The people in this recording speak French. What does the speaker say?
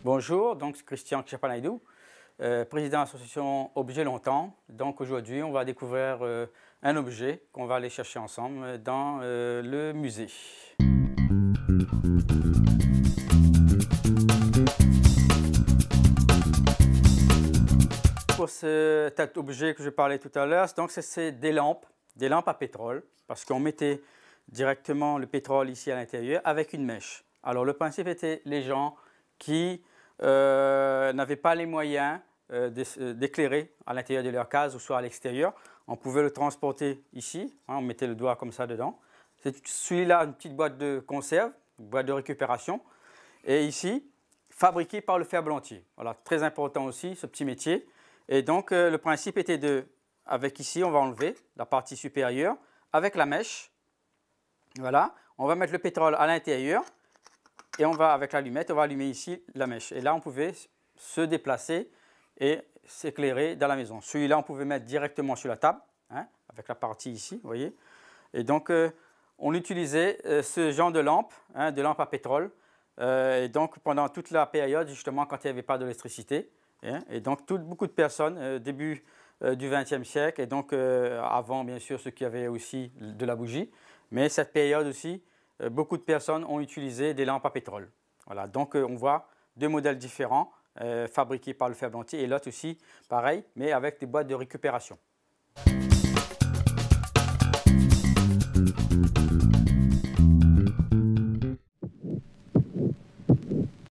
Bonjour, donc c'est Christian Kchapanaidou, président de l'association Objet Longtemps. Donc aujourd'hui, on va découvrir un objet qu'on va aller chercher ensemble dans le musée. Pour cet objet que je parlais tout à l'heure, donc c'est des lampes à pétrole, parce qu'on mettait directement le pétrole ici à l'intérieur avec une mèche. Alors le principe était les gens qui n'avaient pas les moyens d'éclairer à l'intérieur de leur case ou soit à l'extérieur. On pouvait le transporter ici, hein, on mettait le doigt comme ça dedans. C'est celui-là, une petite boîte de conserve, une boîte de récupération. Et ici, fabriqué par le ferblantier. Voilà, très important aussi ce petit métier. Et donc le principe était avec ici, on va enlever la partie supérieure avec la mèche. Voilà, on va mettre le pétrole à l'intérieur. Et on va, avec l'allumette, on va allumer ici la mèche. Et là, on pouvait se déplacer et s'éclairer dans la maison. Celui-là, on pouvait mettre directement sur la table, hein, avec la partie ici, vous voyez. Et donc, on utilisait ce genre de lampe, hein, de lampe à pétrole. Et donc, pendant toute la période, justement, quand il n'y avait pas d'électricité. Hein, et donc, beaucoup de personnes, début du XXe siècle, et donc avant, bien sûr, ceux qui avaient aussi de la bougie. Mais cette période aussi, beaucoup de personnes ont utilisé des lampes à pétrole. Voilà, donc on voit deux modèles différents fabriqués par le ferblantier et l'autre aussi pareil, mais avec des boîtes de récupération.